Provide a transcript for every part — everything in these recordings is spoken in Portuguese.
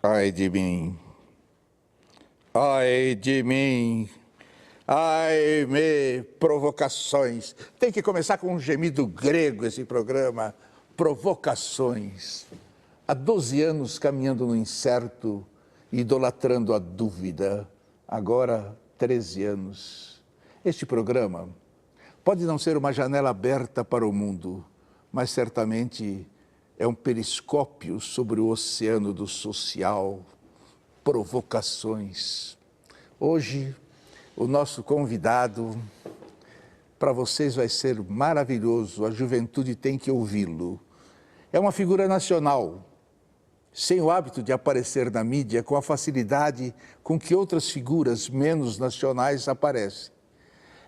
Ai de mim, ai de mim, ai me provocações. Tem que começar com um gemido grego esse programa, provocações. Há 12 anos caminhando no incerto, idolatrando a dúvida, agora 13 anos. Este programa pode não ser uma janela aberta para o mundo, mas certamente é um periscópio sobre o oceano do social, provocações. Hoje, o nosso convidado, para vocês vai ser maravilhoso, a juventude tem que ouvi-lo. É uma figura nacional, sem o hábito de aparecer na mídia com a facilidade com que outras figuras menos nacionais aparecem.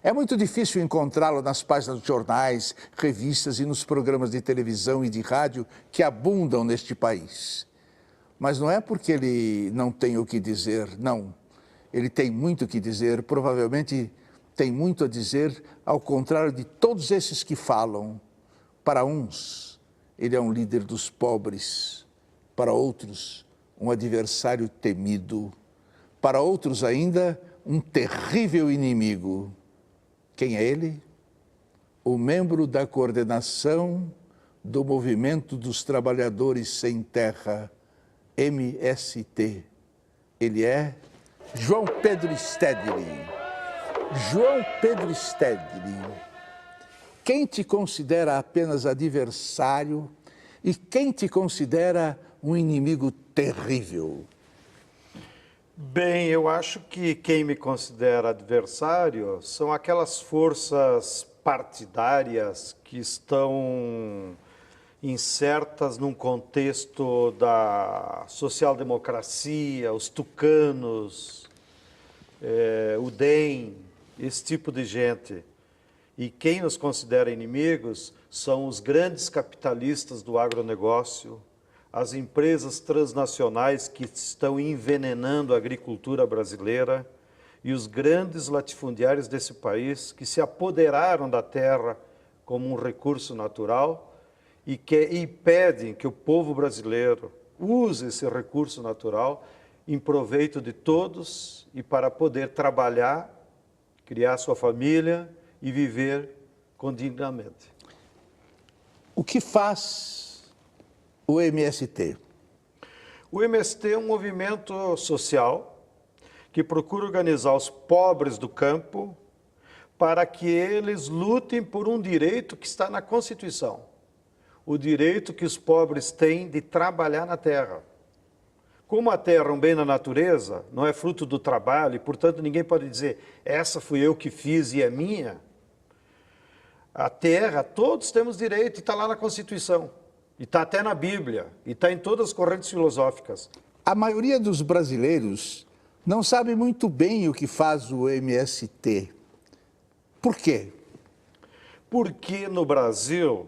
É muito difícil encontrá-lo nas páginas dos jornais, revistas e nos programas de televisão e de rádio que abundam neste país. Mas não é porque ele não tem o que dizer, não. Ele tem muito o que dizer, provavelmente tem muito a dizer, ao contrário de todos esses que falam. Para uns, ele é um líder dos pobres. Para outros, um adversário temido. Para outros ainda, um terrível inimigo. Quem é ele? O membro da coordenação do Movimento dos Trabalhadores Sem Terra, MST. Ele é João Pedro Stedley. João Pedro Stedley. Quem te considera apenas adversário e quem te considera um inimigo terrível? Bem, eu acho que quem me considera adversário são aquelas forças partidárias que estão insertas num contexto da social-democracia, os tucanos, o DEM, esse tipo de gente. E quem nos considera inimigos são os grandes capitalistas do agronegócio, as empresas transnacionais que estão envenenando a agricultura brasileira e os grandes latifundiários desse país que se apoderaram da terra como um recurso natural e pedem que o povo brasileiro use esse recurso natural em proveito de todos e para poder trabalhar, criar sua família e viver dignamente. O que faz o MST? O MST é um movimento social que procura organizar os pobres do campo para que eles lutem por um direito que está na Constituição. O direito que os pobres têm de trabalhar na terra. Como a terra é um bem da natureza, não é fruto do trabalho, e portanto ninguém pode dizer, essa fui eu que fiz e é minha. A terra, todos temos direito e está lá na Constituição. E está até na Bíblia, e está em todas as correntes filosóficas. A maioria dos brasileiros não sabe muito bem o que faz o MST. Por quê? Porque no Brasil,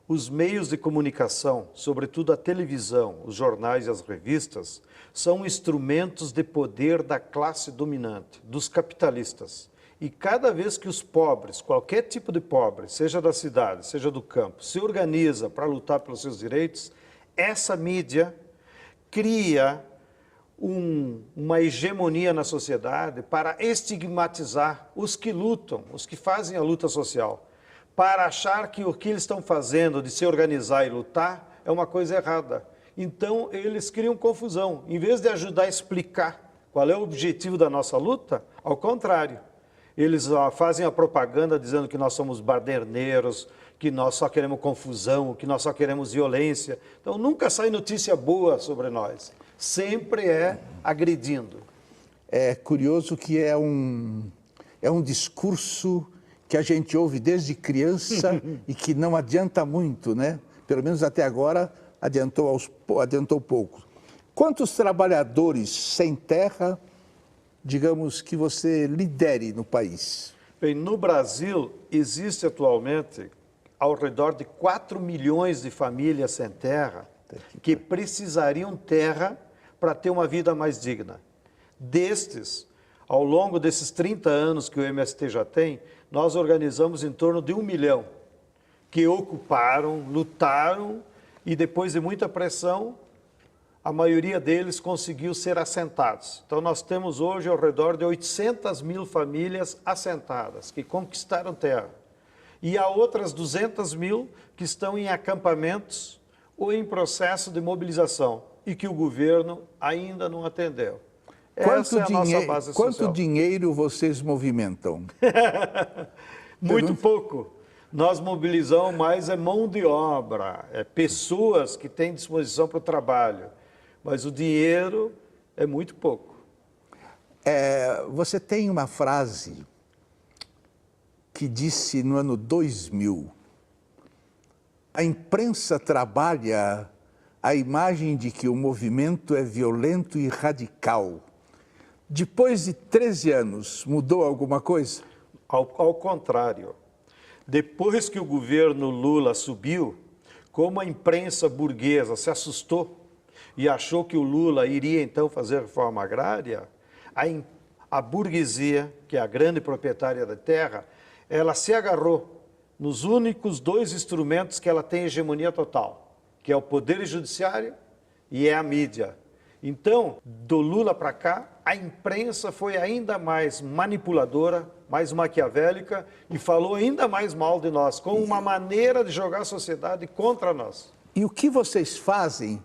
os meios de comunicação, sobretudo a televisão, os jornais e as revistas, são instrumentos de poder da classe dominante, dos capitalistas. E cada vez que os pobres, qualquer tipo de pobre, seja da cidade, seja do campo, se organiza para lutar pelos seus direitos, essa mídia cria uma hegemonia na sociedade para estigmatizar os que lutam, os que fazem a luta social, para achar que o que eles estão fazendo de se organizar e lutar é uma coisa errada. Então, eles criam confusão. Em vez de ajudar a explicar qual é o objetivo da nossa luta, ao contrário. Eles fazem a propaganda dizendo que nós somos baderneiros, que nós só queremos confusão, que nós só queremos violência. Então, nunca sai notícia boa sobre nós. Sempre é agredindo. É curioso que é um discurso que a gente ouve desde criança e que não adianta muito, né? Pelo menos até agora adiantou pouco. Quantos trabalhadores sem terra, digamos, que você lidere no país? Bem, no Brasil, existe atualmente ao redor de 4 milhões de famílias sem terra que precisariam terra para ter uma vida mais digna. Destes, ao longo desses 30 anos que o MST já tem, nós organizamos em torno de 1 milhão que ocuparam, lutaram e depois de muita pressão a maioria deles conseguiu ser assentados. Então, nós temos hoje ao redor de 800 mil famílias assentadas, que conquistaram terra. E há outras 200 mil que estão em acampamentos ou em processo de mobilização e que o governo ainda não atendeu. Essa é a nossa base social. Quanto dinheiro vocês movimentam? Muito pouco. Nós mobilizamos mais mão de obra, pessoas que têm disposição para o trabalho. Mas o dinheiro é muito pouco. Você tem uma frase que disse no ano 2000, a imprensa trabalha a imagem de que o movimento é violento e radical. Depois de 13 anos, mudou alguma coisa? Ao contrário. Depois que o governo Lula subiu, como a imprensa burguesa se assustou e achou que o Lula iria então fazer reforma agrária, a burguesia, que é a grande proprietária da terra, ela se agarrou nos únicos dois instrumentos que ela tem hegemonia total, que é o poder judiciário e é a mídia. Então, do Lula para cá, a imprensa foi ainda mais manipuladora, mais maquiavélica e falou ainda mais mal de nós, com uma maneira de jogar a sociedade contra nós. E o que vocês fazem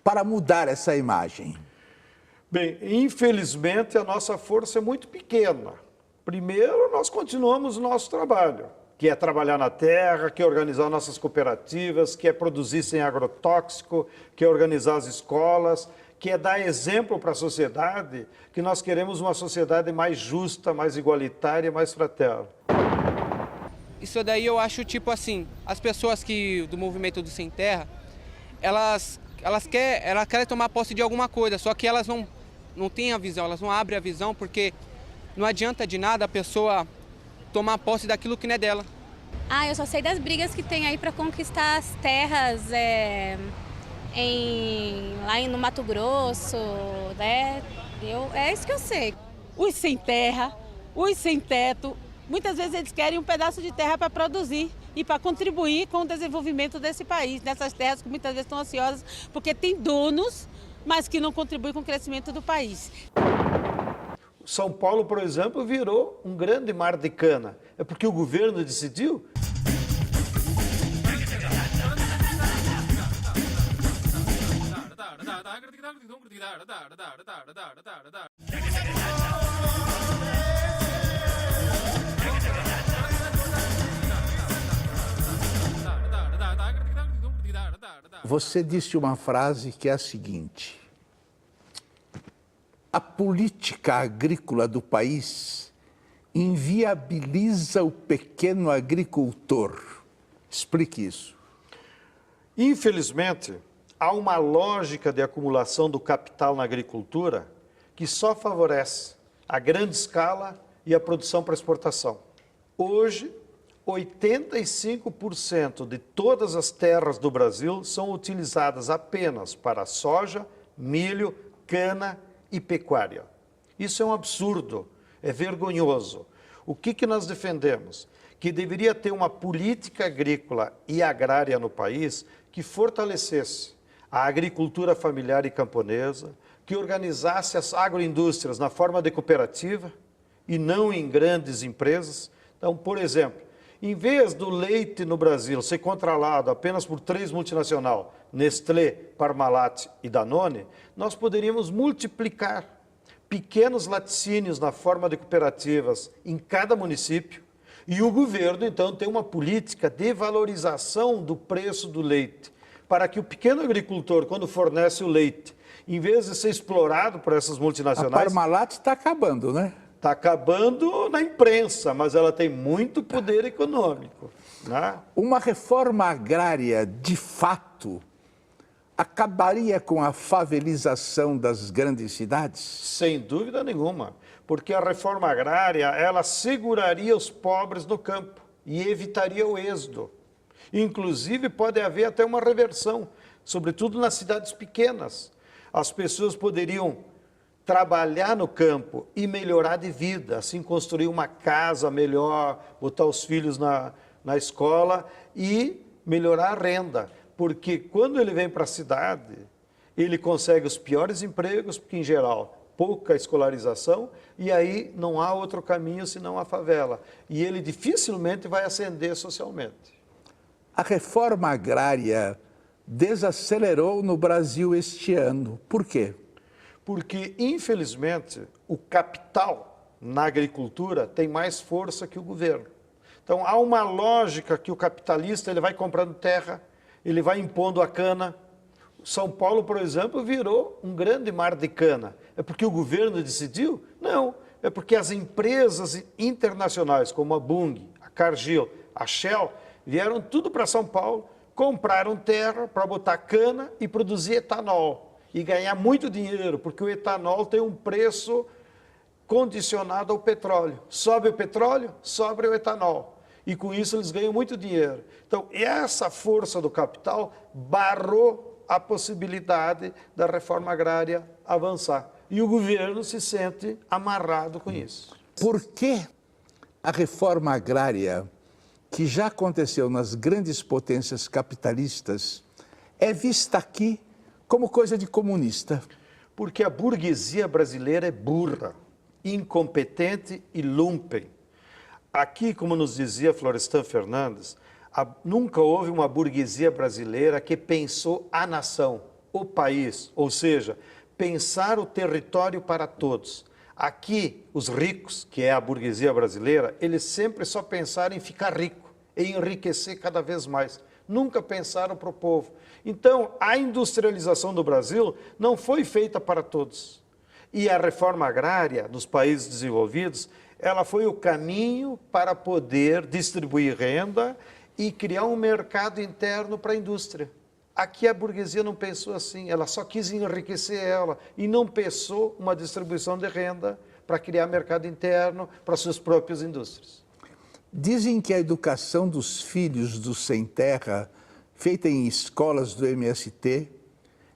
para mudar essa imagem? Bem, infelizmente a nossa força é muito pequena. Primeiro, nós continuamos o nosso trabalho, que é trabalhar na terra, que é organizar nossas cooperativas, que é produzir sem agrotóxico, que é organizar as escolas, que é dar exemplo para a sociedade, que nós queremos uma sociedade mais justa, mais igualitária, mais fraterna. Isso daí eu acho tipo assim, as pessoas do movimento do Sem Terra, elas querem tomar posse de alguma coisa, só que elas não têm a visão, elas não abrem a visão, porque não adianta de nada a pessoa tomar posse daquilo que não é dela. Eu só sei das brigas que tem aí para conquistar as terras lá no Mato Grosso, né? É isso que eu sei. Os sem terra, os sem teto, muitas vezes eles querem um pedaço de terra para produzir e para contribuir com o desenvolvimento desse país, nessas terras que muitas vezes estão ansiosas, porque tem donos, mas que não contribuem com o crescimento do país. São Paulo, por exemplo, virou um grande mar de cana. É porque o governo decidiu? Você disse uma frase que é a seguinte: a política agrícola do país inviabiliza o pequeno agricultor. Explique isso. Infelizmente, há uma lógica de acumulação do capital na agricultura que só favorece a grande escala e a produção para exportação. Hoje, 85% de todas as terras do Brasil são utilizadas apenas para soja, milho, cana e pecuária. Isso é um absurdo, é vergonhoso. O que nós defendemos? Que deveria ter uma política agrícola e agrária no país que fortalecesse a agricultura familiar e camponesa, que organizasse as agroindústrias na forma de cooperativa e não em grandes empresas. Então, por exemplo, em vez do leite no Brasil ser controlado apenas por 3 multinacionais, Nestlé, Parmalat e Danone, nós poderíamos multiplicar pequenos laticínios na forma de cooperativas em cada município e o governo, então, tem uma política de valorização do preço do leite, para que o pequeno agricultor, quando fornece o leite, em vez de ser explorado por essas multinacionais... A Parmalat está acabando, né? Está acabando na imprensa, mas ela tem muito poder econômico, né? Uma reforma agrária, de fato, acabaria com a favelização das grandes cidades? Sem dúvida nenhuma, porque a reforma agrária, ela seguraria os pobres no campo e evitaria o êxodo. Inclusive, pode haver até uma reversão, sobretudo nas cidades pequenas. As pessoas poderiam trabalhar no campo e melhorar de vida, assim construir uma casa melhor, botar os filhos na escola e melhorar a renda. Porque quando ele vem para a cidade, ele consegue os piores empregos, porque, em geral, pouca escolarização, e aí não há outro caminho senão a favela. E ele dificilmente vai ascender socialmente. A reforma agrária desacelerou no Brasil este ano. Por quê? Porque, infelizmente, o capital na agricultura tem mais força que o governo. Então, há uma lógica que o capitalista ele vai comprando terra, ele vai impondo a cana. São Paulo, por exemplo, virou um grande mar de cana. É porque o governo decidiu? Não. É porque as empresas internacionais, como a Bunge, a Cargill, a Shell, vieram tudo para São Paulo, compraram terra para botar cana e produzir etanol. E ganhar muito dinheiro, porque o etanol tem um preço condicionado ao petróleo. Sobe o petróleo, sobe o etanol. E com isso eles ganham muito dinheiro. Então, essa força do capital barrou a possibilidade da reforma agrária avançar. E o governo se sente amarrado com isso. Por que a reforma agrária, que já aconteceu nas grandes potências capitalistas, é vista aqui como coisa de comunista? Porque a burguesia brasileira é burra, incompetente e lumpen. Aqui, como nos dizia Florestan Fernandes, nunca houve uma burguesia brasileira que pensou a nação, o país, ou seja, pensar o território para todos. Aqui, os ricos, que é a burguesia brasileira, eles sempre só pensaram em ficar rico, em enriquecer cada vez mais. Nunca pensaram para o povo. Então, a industrialização do Brasil não foi feita para todos. E a reforma agrária nos países desenvolvidos, ela foi o caminho para poder distribuir renda e criar um mercado interno para a indústria. Aqui a burguesia não pensou assim, ela só quis enriquecer ela e não pensou uma distribuição de renda para criar mercado interno para suas próprias indústrias. Dizem que a educação dos filhos do sem terra, feita em escolas do MST,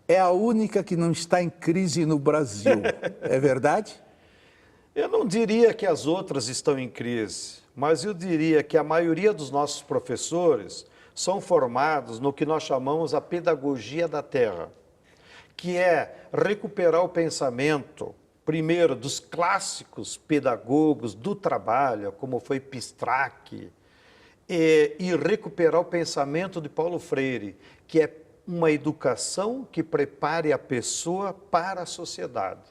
é a única que não está em crise no Brasil. É verdade? Eu não diria que as outras estão em crise, mas eu diria que a maioria dos nossos professores são formados no que nós chamamos a pedagogia da terra, que é recuperar o pensamento, primeiro, dos clássicos pedagogos do trabalho, como foi Pistrac, e recuperar o pensamento de Paulo Freire, que é uma educação que prepare a pessoa para a sociedade.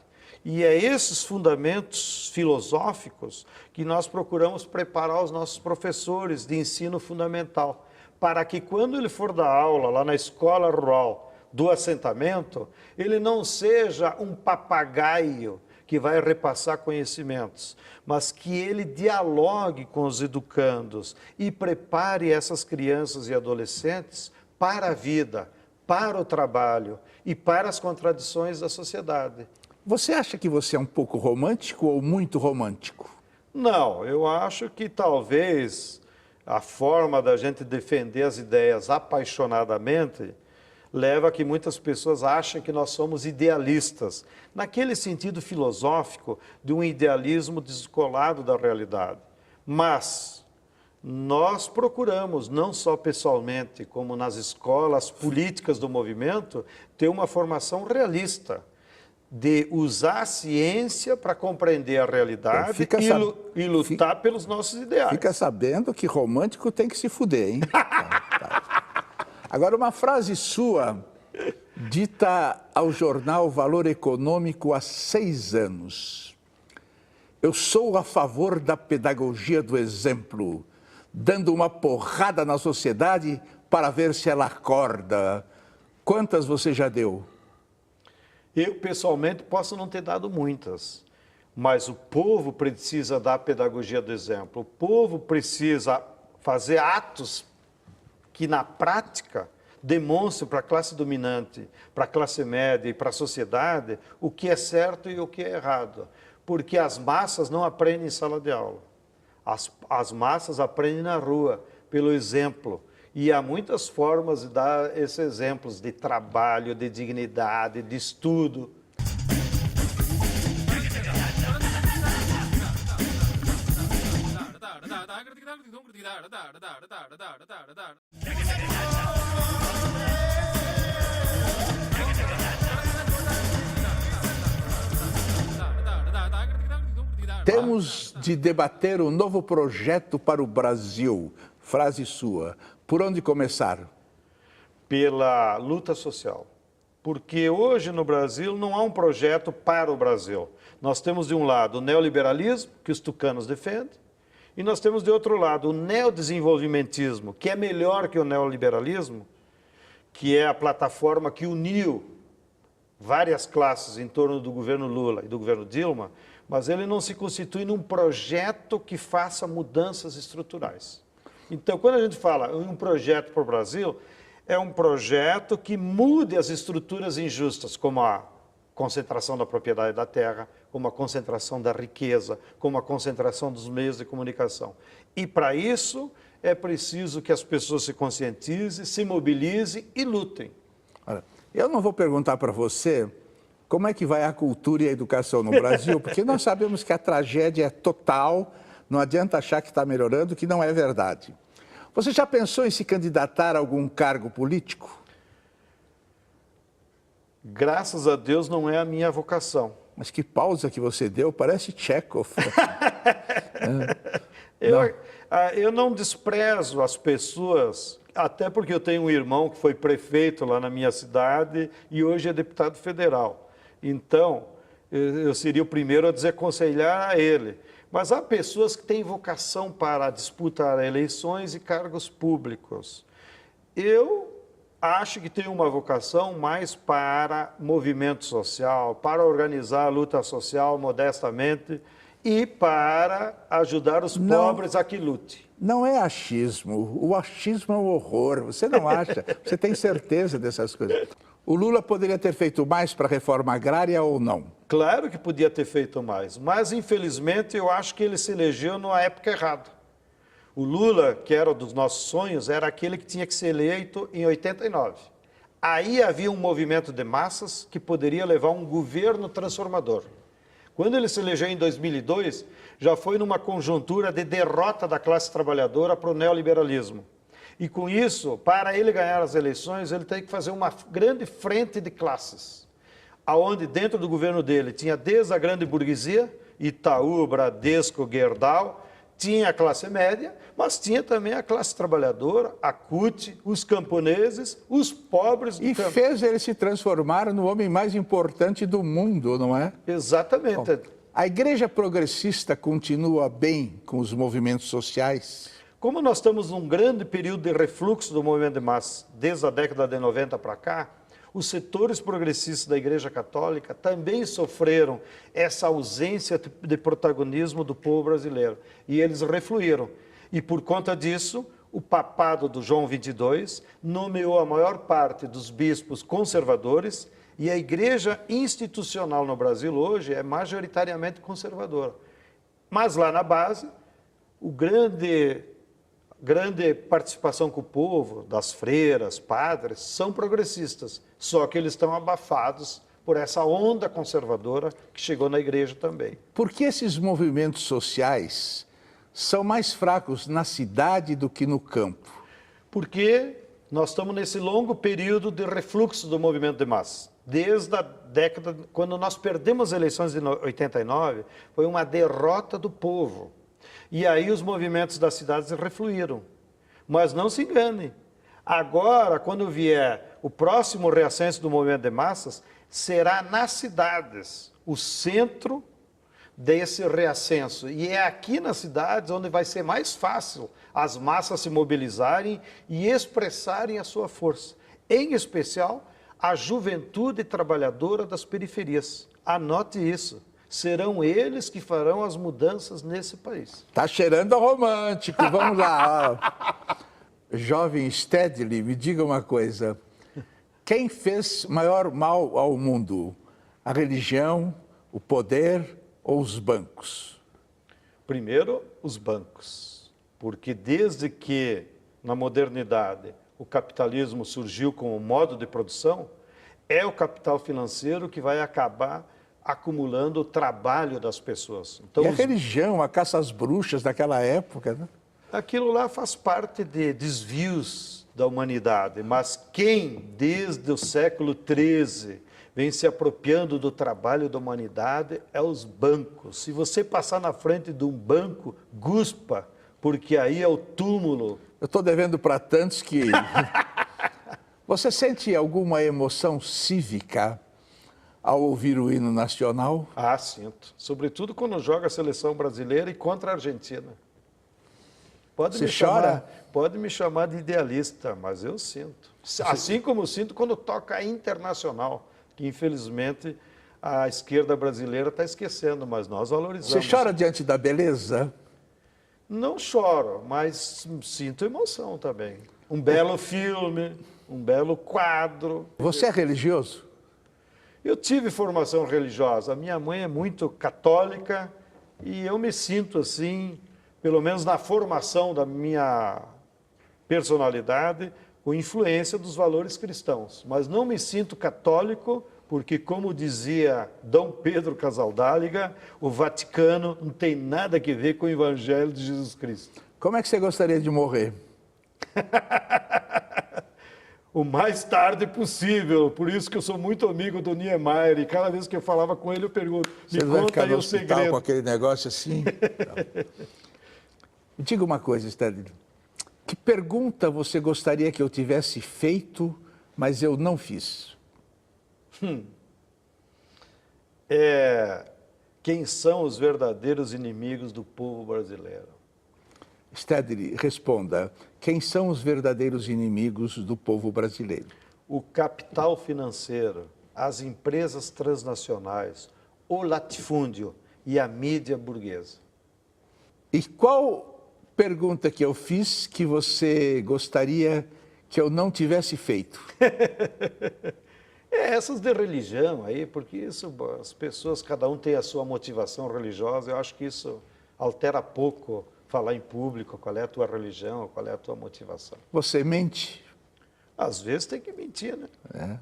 E é esses fundamentos filosóficos que nós procuramos preparar os nossos professores de ensino fundamental, para que quando ele for dar aula lá na escola rural do assentamento, ele não seja um papagaio que vai repassar conhecimentos, mas que ele dialogue com os educandos e prepare essas crianças e adolescentes para a vida, para o trabalho e para as contradições da sociedade. Você acha que você é um pouco romântico ou muito romântico? Não, eu acho que talvez a forma da gente defender as ideias apaixonadamente leva a que muitas pessoas achem que nós somos idealistas, naquele sentido filosófico de um idealismo descolado da realidade. Mas nós procuramos, não só pessoalmente, como nas escolas políticas do movimento, ter uma formação realista, de usar a ciência para compreender a realidade e lutar pelos nossos ideais. Fica sabendo que romântico tem que se fuder, hein? Agora, uma frase sua, dita ao jornal Valor Econômico há 6 anos. Eu sou a favor da pedagogia do exemplo, dando uma porrada na sociedade para ver se ela acorda. Quantas você já deu? Eu, pessoalmente, posso não ter dado muitas, mas o povo precisa da pedagogia do exemplo. O povo precisa fazer atos que, na prática, demonstrem para a classe dominante, para a classe média e para a sociedade o que é certo e o que é errado. Porque as massas não aprendem em sala de aula. As massas aprendem na rua, pelo exemplo. E há muitas formas de dar esses exemplos de trabalho, de dignidade, de estudo. Temos de debater um novo projeto para o Brasil. Frase sua. Por onde começar? Pela luta social. Porque hoje no Brasil não há um projeto para o Brasil. Nós temos de um lado o neoliberalismo, que os tucanos defendem, e nós temos de outro lado o neodesenvolvimentismo, que é melhor que o neoliberalismo, que é a plataforma que uniu várias classes em torno do governo Lula e do governo Dilma, mas ele não se constitui num projeto que faça mudanças estruturais. Então, quando a gente fala em um projeto para o Brasil, é um projeto que mude as estruturas injustas, como a concentração da propriedade da terra, como a concentração da riqueza, como a concentração dos meios de comunicação. E, para isso, é preciso que as pessoas se conscientizem, se mobilizem e lutem. Olha, eu não vou perguntar para você como é que vai a cultura e a educação no Brasil, porque nós sabemos que a tragédia é total, não adianta achar que está melhorando, que não é verdade. Você já pensou em se candidatar a algum cargo político? Graças a Deus não é a minha vocação. Mas que pausa que você deu, parece Chekhov. Eu não desprezo as pessoas, até porque eu tenho um irmão que foi prefeito lá na minha cidade e hoje é deputado federal. Então, eu seria o primeiro a desaconselhar a ele. Mas há pessoas que têm vocação para disputar eleições e cargos públicos. Eu acho que tenho uma vocação mais para movimento social, para organizar a luta social modestamente e para ajudar os pobres a que lute. Não é achismo. O achismo é um horror. Você não acha? Você tem certeza dessas coisas. O Lula poderia ter feito mais para a reforma agrária ou não? Claro que podia ter feito mais, mas infelizmente eu acho que ele se elegeu na época errada. O Lula, que era um dos nossos sonhos, era aquele que tinha que ser eleito em 89. Aí havia um movimento de massas que poderia levar um governo transformador. Quando ele se elegeu em 2002, já foi numa conjuntura de derrota da classe trabalhadora para o neoliberalismo. E com isso, para ele ganhar as eleições, ele tem que fazer uma grande frente de classes, aonde dentro do governo dele tinha desde a grande burguesia, Itaú, Bradesco, Gerdau, tinha a classe média, mas tinha também a classe trabalhadora, a CUT, os camponeses, os pobres do campo. E fez ele se transformar no homem mais importante do mundo, não é? Exatamente. Bom, a igreja progressista continua bem com os movimentos sociais? Como nós estamos num grande período de refluxo do movimento de massa, desde a década de 90 para cá, os setores progressistas da Igreja Católica também sofreram essa ausência de protagonismo do povo brasileiro. E eles refluíram. E por conta disso, o papado do João XXII nomeou a maior parte dos bispos conservadores e a igreja institucional no Brasil hoje é majoritariamente conservadora. Mas lá na base, o grande participação com o povo, das freiras, padres, são progressistas, só que eles estão abafados por essa onda conservadora que chegou na igreja também. Por que esses movimentos sociais são mais fracos na cidade do que no campo? Porque nós estamos nesse longo período de refluxo do movimento de massa. Desde a década, quando nós perdemos as eleições de 89, foi uma derrota do povo. E aí os movimentos das cidades refluíram. Mas não se engane. Agora, quando vier o próximo reascenso do movimento de massas, será nas cidades o centro desse reascenso. E é aqui nas cidades onde vai ser mais fácil as massas se mobilizarem e expressarem a sua força. Em especial, a juventude trabalhadora das periferias. Anote isso. Serão eles que farão as mudanças nesse país. Tá cheirando a romântico, vamos lá. Jovem Stedley, me diga uma coisa. Quem fez maior mal ao mundo? A religião, o poder ou os bancos? Primeiro, os bancos. Porque desde que, na modernidade, o capitalismo surgiu como modo de produção, é o capital financeiro que vai acabar acumulando o trabalho das pessoas. Então, e a religião, a caça às bruxas daquela época, né? Aquilo lá faz parte de desvios da humanidade, mas quem, desde o século XIII, vem se apropriando do trabalho da humanidade é os bancos. Se você passar na frente de um banco, guspa, porque aí é o túmulo. Eu estou devendo para tantos que... Você sente alguma emoção cívica ao ouvir o hino nacional? Ah, sinto. Sobretudo quando joga a seleção brasileira e contra a Argentina. Você chora? Pode me chamar de idealista, mas eu sinto. Assim como eu sinto quando toca a Internacional, que infelizmente a esquerda brasileira está esquecendo, mas nós valorizamos. Você chora diante da beleza? Não choro, mas sinto emoção também. Um belo filme, um belo quadro. Você é religioso? Eu tive formação religiosa. A minha mãe é muito católica e eu me sinto assim, pelo menos na formação da minha personalidade, com influência dos valores cristãos. Mas não me sinto católico porque, como dizia Dom Pedro Casaldáliga, o Vaticano não tem nada a ver com o Evangelho de Jesus Cristo. Como é que você gostaria de morrer? O mais tarde possível, por isso que eu sou muito amigo do Niemeyer, e cada vez que eu falava com ele eu pergunto, Você me vai conta ficar aí no o hospital segredo. com aquele negócio assim? Me diga uma coisa, Stedley. Que pergunta você gostaria que eu tivesse feito, mas eu não fiz? Quem são os verdadeiros inimigos do povo brasileiro? Stedley, responda. Quem são os verdadeiros inimigos do povo brasileiro? O capital financeiro, as empresas transnacionais, o latifúndio e a mídia burguesa. E qual pergunta que eu fiz que você gostaria que eu não tivesse feito? Essas de religião aí, porque isso, as pessoas, cada um tem a sua motivação religiosa, eu acho que isso altera pouco falar em público qual é a tua religião, qual é a tua motivação. Você mente? Às vezes tem que mentir, né? É.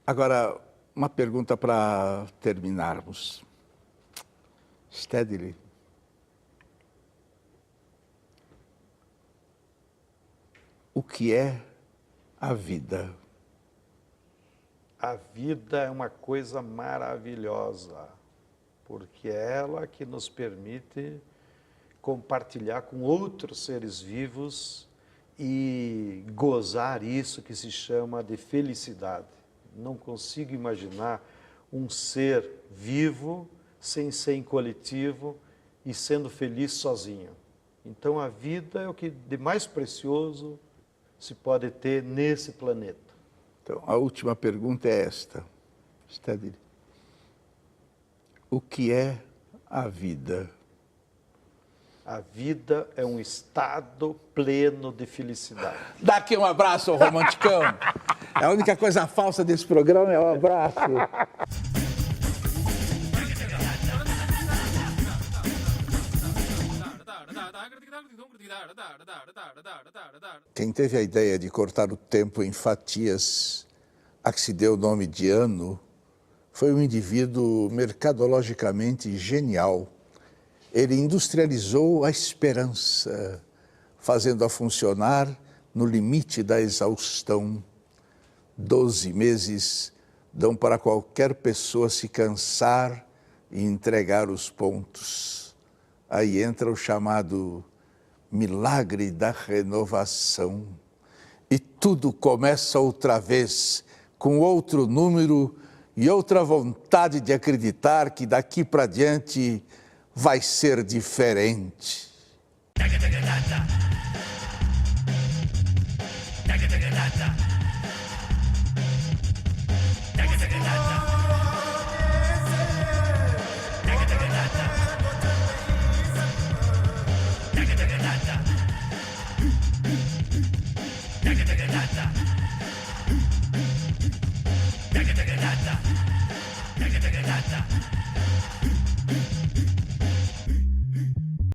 Agora, uma pergunta para terminarmos. Stedley, o que é a vida? A vida é uma coisa maravilhosa, porque é ela que nos permite compartilhar com outros seres vivos e gozar isso que se chama de felicidade. Não consigo imaginar um ser vivo sem ser em coletivo e sendo feliz sozinho. Então a vida é o que de mais precioso se pode ter nesse planeta. Então, a última pergunta é esta. Stedley, o que é a vida? A vida é um estado pleno de felicidade. Dá aqui um abraço ao romanticão. A única coisa falsa desse programa é o abraço. Quem teve a ideia de cortar o tempo em fatias, a que se deu o nome de ano, foi um indivíduo mercadologicamente genial. Ele industrializou a esperança, fazendo-a funcionar no limite da exaustão. 12 meses dão para qualquer pessoa se cansar e entregar os pontos. Aí entra o chamado milagre da renovação. E tudo começa outra vez, com outro número e outra vontade de acreditar que daqui para diante vai ser diferente. Da da da da da. Da da da da da.